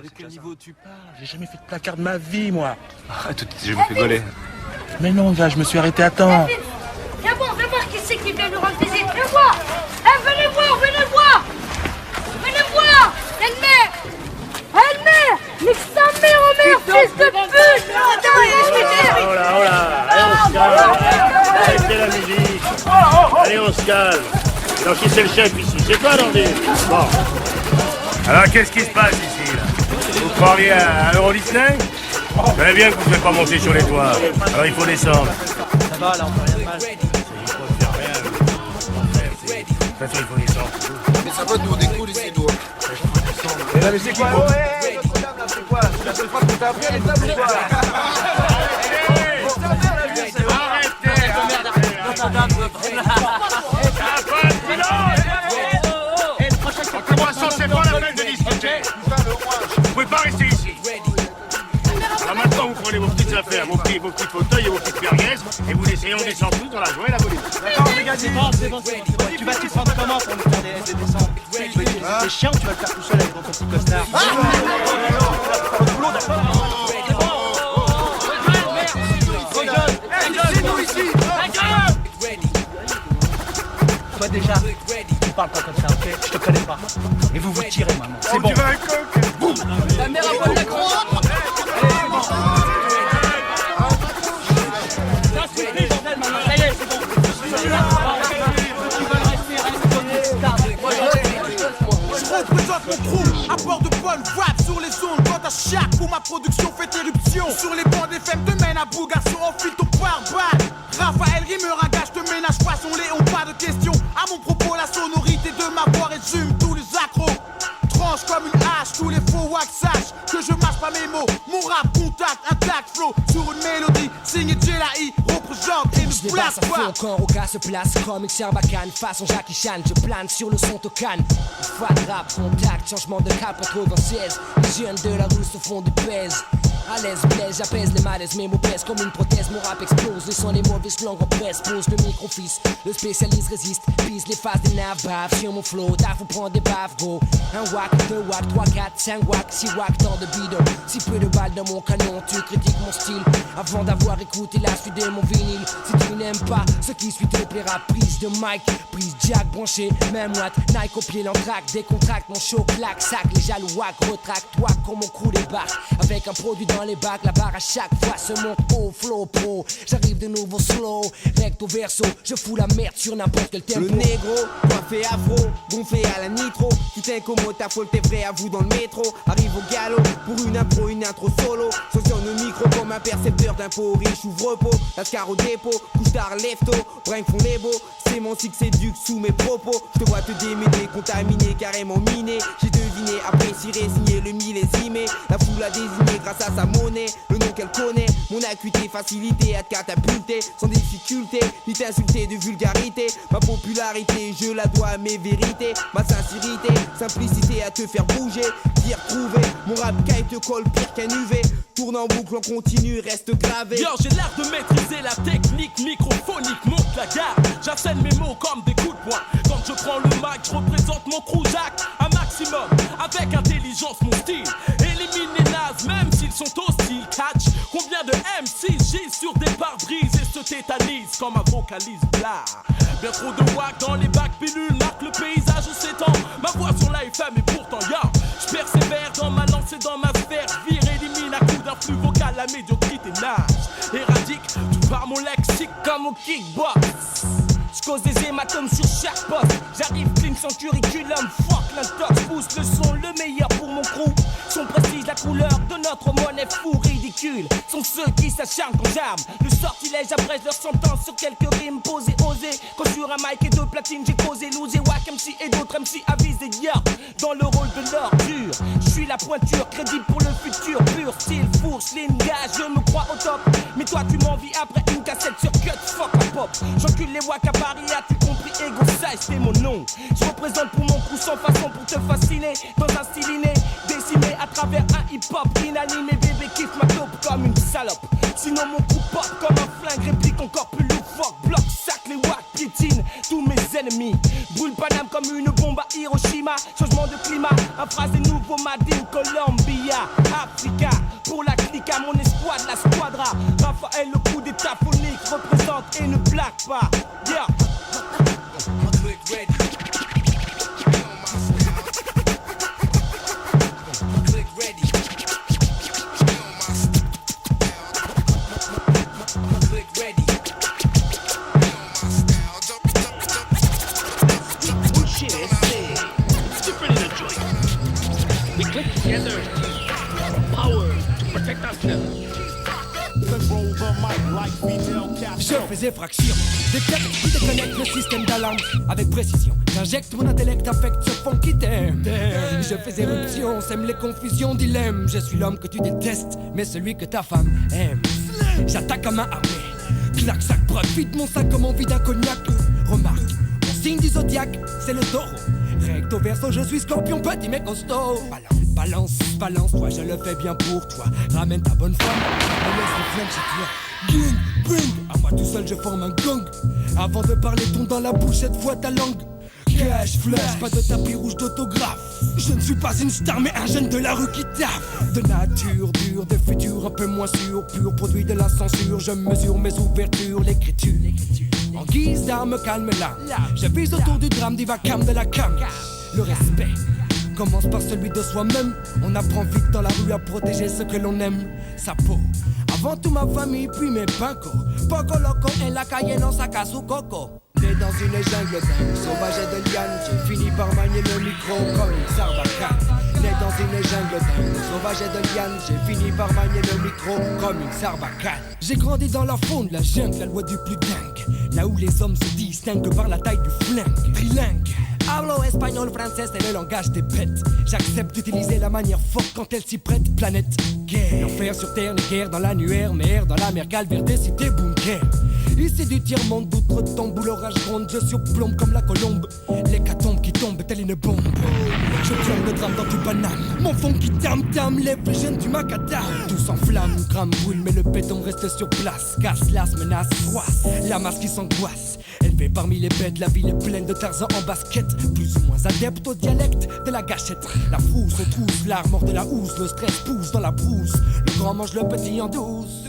De quel niveau tu parles? J'ai jamais fait de placard de ma vie, moi. Arrête, je me fais gauler. Mais non, gars, je me suis arrêté à temps. Viens voir qui c'est qui vient nous rendre visite. Viens voir. Venez voir. Elle-mère. Nique sa mère, fils de pute. Oh là, allez on se calme. Arrêtez la musique. Allez on se calme. Alors qui c'est le chef ici? C'est toi, Dandy? Bon. Alors qu'est-ce qui se passe ici, là? Vous croiriez à Euro Disney? Vous savez bien que vous ne pouvez pas monter sur les toits. Alors il faut descendre. Ça va, là, on fait rien de mal. Il faut faire rien. De toute façon, il faut descendre. Mais ça va, nous on est cool ici, nous. Mais là, mais c'est quoi? Notre-Dame, là, c'est quoi? C'est la seule fois que t'as appris à l'étable ou quoi? En commençant, c'est pas la peine de discuter. Vous pouvez pas rester ici. Alors maintenant, vous prenez vos petites affaires, vos petits fauteuils et vos petites merguez, et vous essayez de descendre tous dans la joie et la bonne idée. D'accord, c'est bon. Tu vas t'y prendre comment pour nous faire des descentes? T'es chiant ou tu vas le faire tout seul avec ton petit costard? Toi déjà, tu parles pas comme ça, ok? Je te connais pas. Et vous vous tirez maintenant. C'est bon. Tu veux un coq? Boum! La mère a pas de la croix. Ça y est, c'est bon. Je représente mon crew, à bord de bonne vibe sur les ondes. Quand à chaque coup ma production fait éruption. Sur les bancs des femmes de mène à bout, garçon, enfile ton pare-balles. Raphaël Rimeur, un gage de ménage façon Léon, pas de question. À mon propos, la sonorité de ma voix résume tous les accros. Tranche comme une hache, tous les faux wax sachent que je mâche pas mes mots. Mon rap contact, intact flow sur une mélodie. Signé Jelaï, représente et ne place pas. Encore au cas se place comme une Sarbacane. Façon Jackie Chan, je plane sur le son Tocan. Une fois de rap, contact, changement de cap en 96. Les jeunes de la rue se font du pèse. À l'aise, blaise, j'apaise les malaises, mes mots pèsent comme une prothèse, mon rap explose, laissant les mauvaises langues en presse, pose le micro-fils, le spécialiste résiste, pise les faces des naves, bave, sur mon flow, taf vous prend des baves, gros, 1 watt, 2 watts, 3, 4, 5 watts, 6 watts, tant de bidon, si peu de balles dans mon canon, tu critiques mon style, avant d'avoir écouté la suite de mon vinyle, si tu n'aimes pas, ce qui suit te plaira, prise de mic, prise jack, branché, même watt, Nike au pied, l'entraque, décontracte, mon show, claque, sac, les jaloux, wack, retraque, toi, comme mon crew débarque, avec un produit dans les bacs, la barre à chaque fois se monte au flow pro. J'arrive de nouveau slow, recto verso, je fous la merde sur n'importe quel tempo. Le négro, coiffé afro, gonflé à la nitro. Qui t'incommode, ta folle, t'es vrai à vous dans le métro. Arrive au galop, pour une intro solo. Sonne le micro comme un percepteur d'impôt. Riche ouvre-pot, lascar au dépôt. Couche tard, lève-tôt, brinque font les beaux. C'est mon cycle, c'est duc sous mes propos. Je te vois te démêler, contaminé, carrément miné. J'ai deviné, apprécié, signé le millésimé. La foule a désigné grâce à sa monnaie, le nom qu'elle connaît. Mon acuité, facilité à te catapulter sans difficulté, ni t'insulter de vulgarité. Ma popularité, je la dois à mes vérités. Ma sincérité, simplicité à te faire bouger, t'y retrouver. Mon rap caille te colle pire qu'un UV. Tourne en boucle, on continue, reste gravé. Yo, j'ai l'air de maîtriser la technique microphonique, monte la garde. J'assène mes mots comme des coups de poing. Quand je prends le mic, je représente mon crew Jacques un maximum, avec intelligence mon style. Élimine les nazes, même s'ils sont hostiles. Catch, combien de MC gisent sur des pare-brises et se tétanisent comme un vocaliste blah. Bien trop de wack dans les bacs pilules, marque le paysage où s'étend. Ma voix sur la FM et pourtant yo, je persévère dans ma lancée, dans ma sphère. Vire, élimine à coup d'un flux vocal la médiocrité nage. Éradique, tout par mon lexique comme au kickbox. J'cause des hématomes sur chaque poste. J'arrive clean sans curriculum. Fuck l'intox, pousse le son, le meilleur pour mon crew. Son prestige, la couleur de notre monnaie fou ridicule. Sont ceux qui s'acharnent quand j'arme le sortilège abrège leur sentence sur quelques rimes posées, osées. Quand sur un mic et de platine j'ai causé loser Wack MC et d'autres MC avisés yard. Dans le rôle de l'ordure, je suis la pointure, crédible pour le futur. Pur style, fourche, ligne, gage, je me crois au top. Mais toi tu m'envies après une cassette sur cut, fuck la pop. J'encule les Wack à Paris, as-tu compris? Ego size, c'est mon nom. Je représente pour mon crew sans façon pour te fasciner. Dans un style inné, décimé à travers un hip-hop inanimé. Bébé kiffe ma taupe comme une salope. Sinon mon coup pop comme un flingue, réplique encore plus loufoque. Bloc, sac, les Wack piétinent tous mes ennemis. Brûle Paname comme une bombe à Hiroshima. Changement de climat, un phrasé nouveau Madine, Colombia, Africa. Pour la clique à mon escouade, la squadra. Raphaël, le coup d'état phonique représente et ne blague pas. Yeah. Je fais effraction, détecte, déconnecte le système d'alarme avec précision. J'injecte mon intellect, affecte ce fond qui t'aime. Je fais éruption, sème les confusions, dilemme. Je suis l'homme que tu détestes, mais celui que ta femme aime. J'attaque à main armée, clac, sac, brode, vide mon sac comme on vide un cognac. Remarque, mon signe du zodiaque, c'est le taureau. Recto verso, je suis scorpion, petit mais costaud. Balance, balance, toi je le fais bien pour toi. Ramène ta bonne femme, me laisse le flingue chez toi. Ging, bing, à moi tout seul je forme un gang. Avant de parler, tourne dans la bouche cette fois ta langue. Cash, flash, pas de tapis rouge d'autographe. Je ne suis pas une star mais un jeune de la rue qui taffe. De nature dure, de futur un peu moins sûr. Pur produit de la censure, je mesure mes ouvertures. L'écriture, en guise d'arme calme là. Je vise autour du drame, du vacarme de la cam. Le respect commence par celui de soi-même. On apprend vite dans la rue à protéger ce que l'on aime. Sa peau, avant tout ma famille puis mes pincos. Poco loco en la calle non saca su coco. Né dans une jungle dingue, sauvage et de liane. J'ai fini par manier le micro comme une sarbacane. Né dans une jungle dingue, sauvage et de liane. J'ai fini par manier le micro comme une sarbacane. J'ai grandi dans la faune de la jungle, la loi du plus dingue. Là où les hommes se distinguent par la taille du flingue. Trilingue. Hablo espagnol, français, c'est le langage des bêtes. J'accepte d'utiliser la manière forte quand elle s'y prête. Planète, guerre. L'enfer sur terre, les guerres dans l'annuaire. Mer dans la mer, calvaire des cités, bunker. Ici du tiers-monde, d'outre-tombe où l'orage gronde. Je surplombe comme la colombe. L'hécatombe qui tombe telle une bombe. Je plombe le drame dans tout Paname. Mon fond qui tam-tam lève les jeunes du macadam. Tout s'enflamme, crame, brûle, mais le béton reste sur place. Casse, las, menace, froisse. La masse qui s'angoisse. Élevé parmi les bêtes, la ville est pleine de Tarzan en basket. Plus ou moins adepte au dialecte de la gâchette. La frousse se trousse, l'armor de la housse. Le stress pousse dans la brousse. Le grand mange le petit en douce.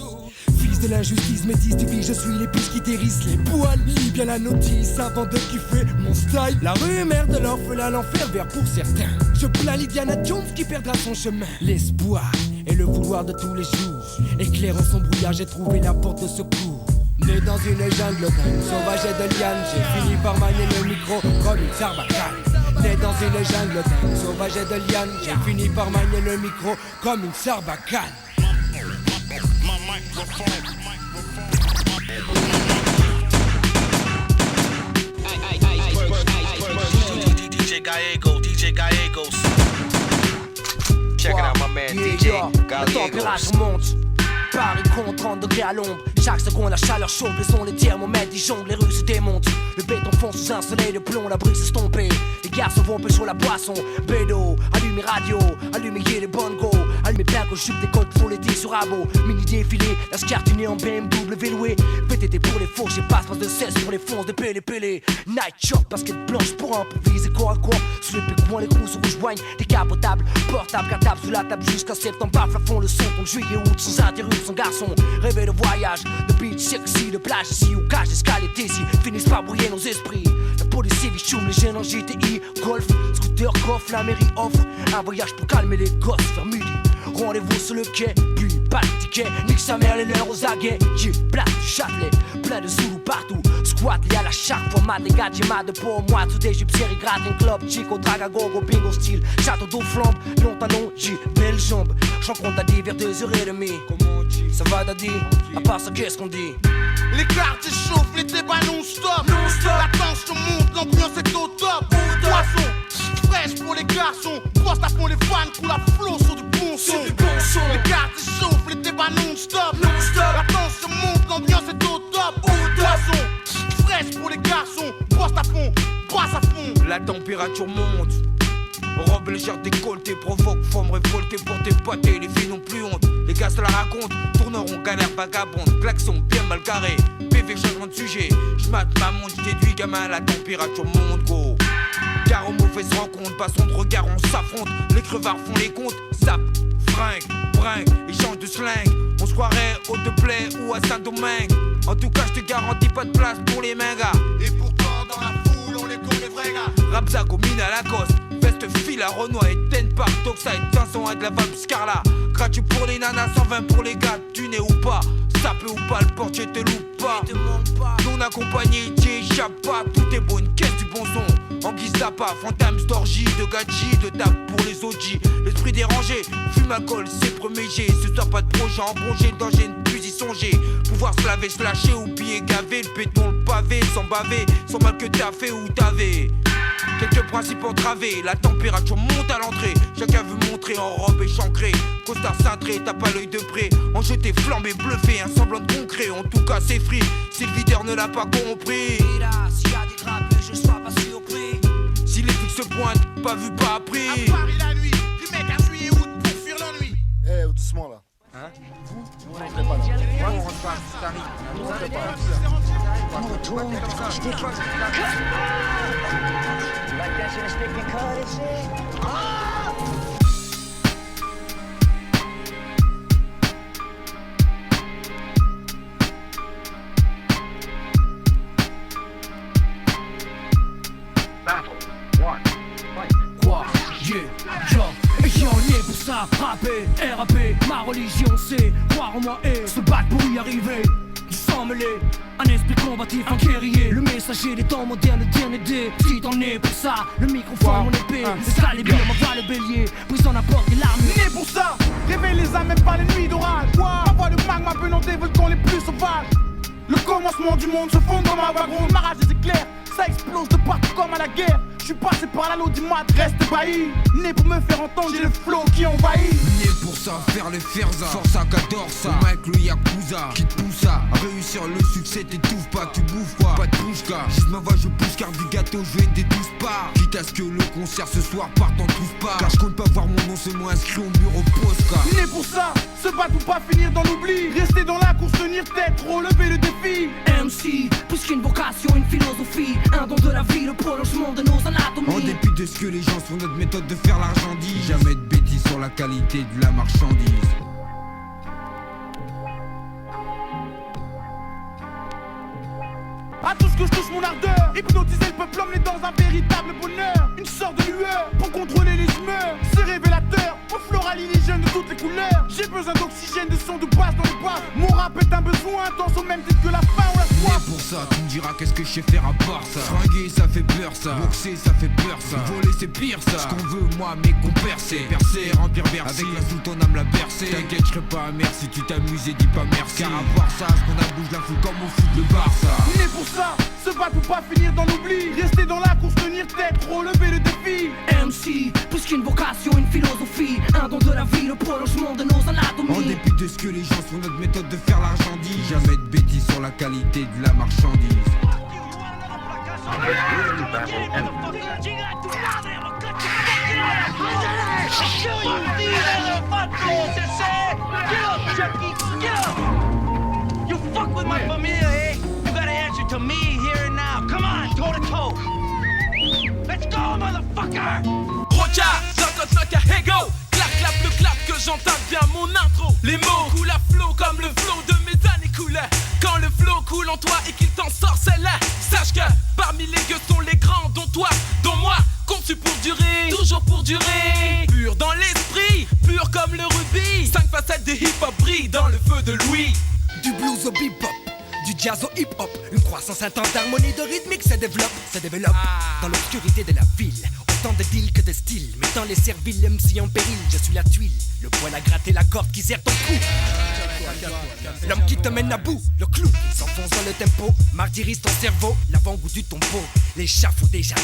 Fils de l'injustice, métis du vie, je suis l'épice qui dérisse les poils. Lis bien la notice avant de kiffer mon style. La rue mère de l'orphelin, l'enfer vert pour certains. Je plains l'Indiana Jones qui perdra son chemin. L'espoir et le vouloir de tous les jours. Éclairant son brouillard, j'ai trouvé la porte de secours. Né dans une jungle dingue, sauvage et de liane. J'ai fini par manier le micro comme une sarbacane. Né dans une jungle dingue, sauvage et de liane. J'ai fini par manier le micro comme une sarbacane. DJ Gallegos. Check it out, my man, DJ Gallegos. La température monte. Paris compte 30 degrés à l'ombre. Chaque seconde la chaleur chauffe, le son les thermomètres, ils jonglent, les rues se démontent. Le béton fond sous un soleil de plomb, la brise estompée. Les garçons vont pécho la boisson. Bédo, allumez radio, allumez les bongos. Allumez bien qu'on jupe des côtes, faut l'été sur abo. Mini défilé, la scartinée en BMW loué. VTT pour les faux, j'ai passe de 16 pour les fonds, des pélés. Night shop, basket blanche pour improviser corps à corps. Sous les pics-points, les roues rouges joignent. Décapotables, portables, cartables sous la table jusqu'à septembre. Bafle à fond le son, ton juillet, août, sans interruption, garçon. Rêver de voyage, de beach sexy, de plage ici, ou cage d'escalier ici. Finissent par brouiller nos esprits. La police vichoum, les jeunes en GTI, golf, scooter, coffre, la mairie offre. Un voyage pour calmer les gosses vers midi. Rendez-vous sur le quai, puis pas de ticket. Nique sa mère, les leurs aux aguets. J'ai place du Châtelet, plein de Zoulous partout. Squat lié à la chaque format, les gars, j'ai mal de pour moi. Sous des jupes, série gratin, club, chico, draga, gogo, bingo, style. Château d'eau flambe, long talon, j'ai belle jambe. J'en compte à 10 vers 2h30. Ça va Daddy, à part ça qu'est-ce qu'on dit? Les quartiers chauffent, les débats non-stop. La tension monte, l'ambiance est au top. Poisson, fraîche pour les garçons. Poste à fond les fans, pour la flow sur du bon son. Les quartiers chauffent, les débats non-stop. La tension monte, l'ambiance est au top. Poisson, fraîche pour les garçons. Poste à fond, brasse à fond. La température monte. Robe légère décolletée provoque forme révoltée pour tes potes et les filles n'ont plus honte. Les gars se la racontent, tourneront galère vagabonde, klaxon bien mal garé. PV, changement de sujet. J'mate ma montre, j'déduis gamin, la température monte go. Car aux mauvaises rencontres, passons de regard, on s'affronte. Les crevards font les comptes, zap, fringue, bringue, échange de slang. On se croirait au De Play ou à Saint-Domingue. En tout cas, je te garantis pas de place pour les mangas. Et pourtant, dans la foule, on les court les vrais gars. Rapsac au mine à Lacoste, veste fil à Renoir et ten par Toxa et 501 de la Val Scarla. Gratuit pour les nanas, 120 pour les gars, tu n'es ou pas. Sapé ou pas, le portier te loupe pas. Non accompagné, t'y échappes pas. Tout est beau, une caisse du bon son. En guise d'appât, fantôme, d'orgie, de gadji, de table pour les OG. L'esprit dérangé, fume alcool, c'est premier G. Ce soir pas de projet, embrongé, le danger, ne plus y songer. Pouvoir se laver, se lâcher, oublier, gaver. Le béton, le pavé, sans baver, sans mal que t'as fait ou t'avais. Quelques principes entravés, la température monte à l'entrée. Chacun veut montrer en robe échancrée. Costard cintré, t'as pas l'œil de près. En jeté, flambé, bluffé, un semblant de concret. En tout cas, c'est free, si le videur ne l'a pas compris. Et là, s'il y a des grappes, je sois pas surpris. Si les flics se pointent, pas vu, pas appris. À Paris la nuit, du mec à juillet août pour fuir l'ennui. Eh, doucement là. Hein? Vous rentrez pas là. Moi, on rentre pas, ça arrive. Vous rentrez pas là. On retourne, Quoi? Yeah, yo, et qui en est pour ça? Rapper, RAP, ma religion c'est croire en moi et se battre pour y arriver. Du sang mêlé, un esprit combatif, un guerrier. Le messager des temps modernes, le dernier des si t'en es pour ça. Le microphone, mon épée, c'est ça les biens, m'envoie le bélier. Brisant n'importe quelle arme. Né pour ça, réveille les âmes même pas les nuits d'orage. Ma voix de magma venant des volcans les plus sauvages. Le commencement du monde se fond dans ma wagon. Ma rage est claire, ça explose de partout comme à la guerre. Je suis passé par la l'audimat, reste ébahi. Né pour me faire entendre, j'ai le flow qui envahit. Né pour ça, faire les ferza. Force à qu'adore ça. Mike le Yakuza, qui te pousse à réussir le succès, t'étouffe pas, tu bouffes pas de bouche-car. Si ma voix je pousse car du gâteau, je vais des 12 parts. Quitte à ce que le concert ce soir parte en tous parts. Car je compte pas voir mon nom seulement inscrit au bureau postcard. Né pour ça, se battre ou pas finir dans l'oubli. Rester dans la course, tenir tête, relever le défi. MC, plus qu'une vocation, une philosophie. Un don de la vie, le prolongement de nos anatomies. En dépit de ce que les gens sont, notre méthode de faire l'argentise. Jamais de bêtises sur la qualité de la marchandise. À tout ce que je touche mon ardeur, hypnotiser le peuple emmené dans un véritable bonheur. Une sorte de lueur pour contrôler les humeurs. C'est révélateur, au floral indigène de toutes les couleurs. J'ai besoin d'oxygène, de son de basse dans le bas. Mon rap est un besoin intense au même titre que la faim ou la soif. Pour ça, tu me diras qu'est-ce que je sais faire à part ça. Fringuer ça fait peur ça, boxer ça fait peur ça. Voler c'est pire ça, ce qu'on veut moi mes compères c'est percer, remplir bercer. Avec la sous ton âme la bercer. T'inquiète je serai pas amer si tu t'amuses et dis pas merci. Car à part ça, ce qu'on a bouge la foule comme au foot le Barça. Né pour ça, se battre ou pas finir dans l'oubli. Rester dans la course, tenir tête, relever le défi. MC, plus qu'une vocation, une philosophie. Un don de la vie, le prolongement de nos anatomies. En dépit de ce que les gens sont, notre méthode de faire l'argentise. Jamais de bêtises sur la qualité de la marchandise. You fuck with my familia, eh? You gotta answer to me here and now. Come on, toe to toe. Let's go, motherfucker! Roca, 59 à Hego. Clap, clap, le clap que j'entends bien mon intro. Les mots coulent à flot comme le flot de mes années coulent. Quand le flot coule en toi et qu'il t'en sort celle-là, sache que parmi les gueux sont les grands, dont toi, dont moi, conçu pour durer, toujours pour durer. Pur dans l'esprit, pur comme le rubis. 5 facettes de hip-hop brillent dans le feu de Louis. Du blues au bebop, du jazz au hip-hop. Une croissance intense d'harmonie, de rythmique se développe dans l'obscurité de la ville. Autant de deals que de styles, mettant les serviles MC en péril. Je suis la tuile, le poil à gratter la corde qui serre ton cou. L'homme qui te mène à bout, le clou, il s'enfonce dans le tempo, martyrise ton cerveau, l'avant-goût du tombeau, l'échafaudé jaloux.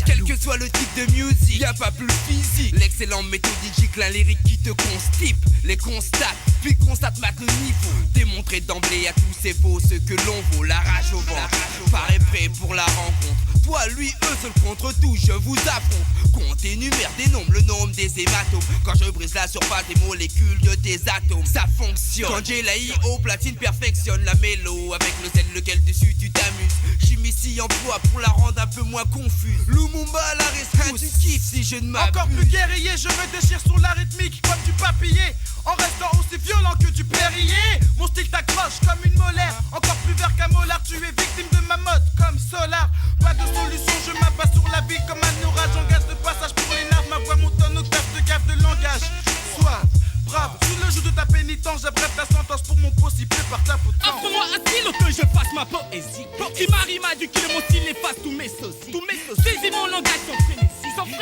Quel que soit le type de musique, y'a pas plus physique. L'excellent méthodique, un lyrique qui te constipe. Les constate, puis constate mate le niveau. Démontrer d'emblée à tous ces veaux ce que l'on vaut. La rage au ventre, paraît prêt pour la rencontre. toi, lui, eux, seul contre tout, je vous affronte. Compte énumère, dénombre le nombre des hématomes. Quand je brise la surface des molécules de tes atomes, ça fonctionne. Quand j'ai la IO platine perfectionne la mélo avec le sel lequel dessus tu t'amuses. Chimie si emploie pour la rendre un peu moins confuse. Lumumba la rescousse, kiff si je ne m'abuse. Encore plus guerrier, je me déchire sur la rythmique comme du papillé, en restant aussi violent que du Perrier. Mon style t'accroche comme une molaire, encore plus vert qu'un molar. Tu es victime de ma mode comme Solar. Pas de solution, je m'abats sur la vie comme un orage. J'engage de passage pour les nerfs, ma voix monte en octave de gaffe de langage. Soif, brave, sous le joug de ta pénitence, j'abrève ta sentence pour mon possible par ta potence. Offre-moi un stylo que je fasse ma poésie. Qui m'arrive à du mon style efface tous mes saucis. Saisis mon langage sans frénésie.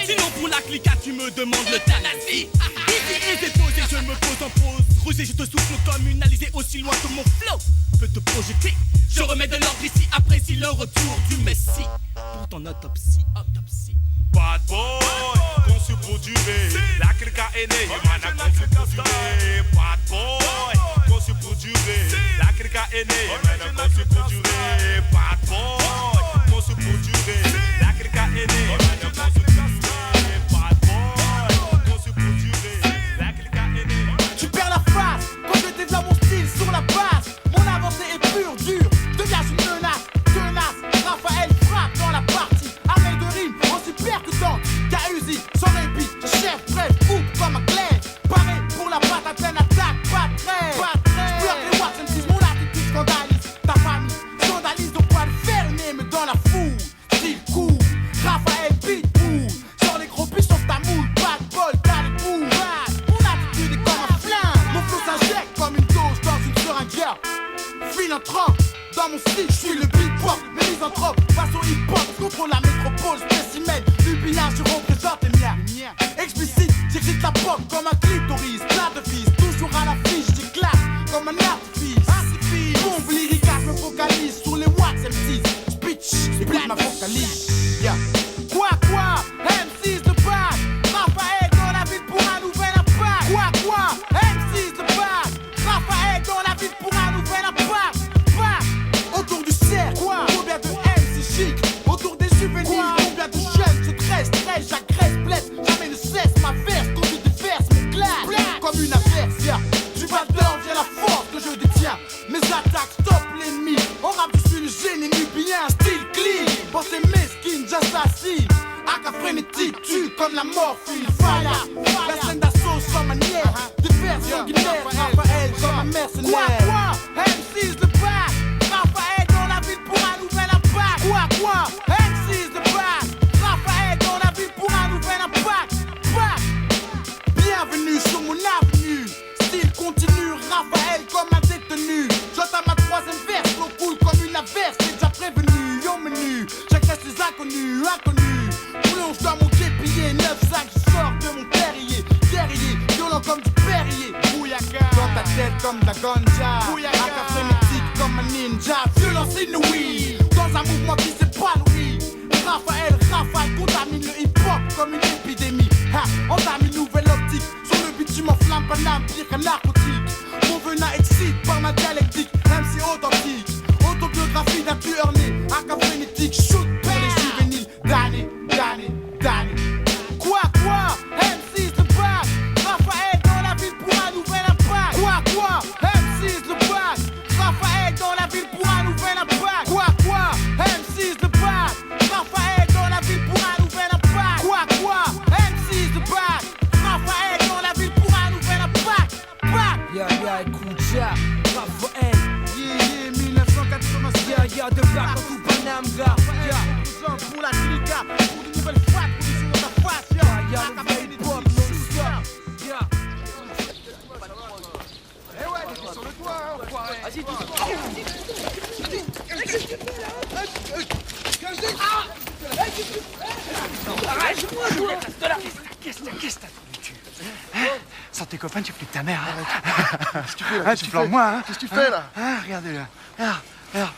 Sinon pour la clica tu me demandes le thanasie. Ici et déposé, je me pose en prose. Rusé, je te souffle comme une alizée aussi loin que mon flow peut te projeter. Je remets de l'ordre ici, apprécie le retour du Messie. Pour ton autopsie. Bad boy, conçu pour durer. La clica est née, man a conçu pour durer. Bad boy, conçu pour durer. La clica est née, man a conçu pour durer. Bad boy, conçu pour durer. La clica est née, man a conçu pour durer. Bad boy, conçu pour durer. La clica est née. Tu perds la face quand je développe mon style sur la base. Mon avancée est pure, dure, devient une menace, tenace. Raphaël frappe dans la partie, armée de rimes aussi percutante qu'Uzi, sans répit, je chef prêt, coupe comme un clé. Paré pour la patate, pleine attaque, pas de trêve. J'pleure les watts, M6, mon attitude scandalise. Ta famille scandalise, donc pas le faire une mais dans la foule. Style cool, Raphaël Pitbull. Sur les gros biches, sauf ta moule, pas de bol, t'as les boules. Mon attitude est comme un flingue, mon flow s'injecte comme une dose dans une seringue. Philanthrope, dans mon style, je suis le beatbox, mes misanthropes, face au hip-hop, contrôle la métropole, spécimen, du billard, je représente les miens. Explicite, j'excite la pop comme un clitoris, plat de vis, toujours à l'affiche, j'éclate comme un artifice. Bombe lyrique, je me focalise sur les watts M6, bitch, écoute ma vocalise. Yeah. Quoi, M6 de base, Raphaël dans la ville pour un nouvel impact. Quoi, M6 de base, Raphaël dans la ville pour un nouvel impact. Autour du cercle, combien de MC chic. Autour des juvéniles, combien de jeunes. Je tresse, j'agresse, blesse. Jamais ne cesse ma verse, quand je déverse mon clash. Comme une averse, du bas d'or vient la force que je détiens. Mes attaques stoppent l'ennemi. En rap je suis le génie nubien, style clean. Pensée mesquine, j'assassine. Aka frénétique, tue comme la morphine. Fire, la scène d'assaut sans manière. Des vers sanguinaires, Raphaël comme un mercenaire. Quoi, M6 le bac. Raphaël dans la ville pour un nouvel impact. Quoi, M6 de base. Raphaël dans la ville pour un nouvel impact. Bienvenue sur mon avenue. Style continue, Raphaël comme un détenu. J'entends ma troisième verse, l'eau coule comme une averse. T'es déjà prévenu, au menu. J'agresse les inconnus. Plonge dans mon képier, 9-5, je sors de mon terrier. Guerrier, violent comme du Perrier. Bouyaka, dans ta tête comme de la ganja. Bouyaka, frénétique comme un ninja. Violence inouïe, dans un mouvement qui s'épanouit. Raphaël contamine le hip-hop comme une épidémie. On a mis une nouvelle optique. Sur le bitume en flamme, Paname, pire qu'un narcotique. Mon venin excite par ma dialectique. MC authentique, autobiographie d'un tueur né. Aka frénétique, shoot pour les juvéniles. Damné. Quoi, M6 le bac. Raphaël dans la ville pour un nouvel impact. Quoi, M6 le bac. Raphaël dans la ville pour un nouvel impact. Quoi, M6 le bac. Raphaël dans la ville pour un nouvel impact. Quoi, M6 le bac. Raphaël dans la ville pour un nouvel impact. Écoute ça, Raphaël. 1986. De bac dans tout Paname, gars. Pour la clica, pour de nouvelles frappes, pour les sur ta face. Le vrai hip-hop non-stop. Eh ouais, t'es sur le toit, hein, enfoiré. Vas-y, Arrête-moi, reste là. Qu'est-ce que t'as dans le cul? Sans tes copains, tu fais que ta mère. Qu'est-ce que tu fais là? Tu flanques moi, hein? Qu'est-ce que tu fais là? Regardez-le. Regarde.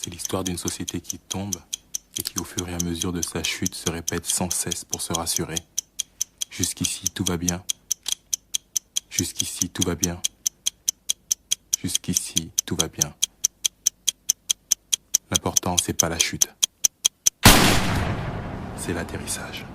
C'est l'histoire d'une société qui tombe et qui, au fur et à mesure de sa chute, se répète sans cesse pour se rassurer. Jusqu'ici, tout va bien. Jusqu'ici, tout va bien. Jusqu'ici, tout va bien. L'important, c'est pas la chute. C'est l'atterrissage.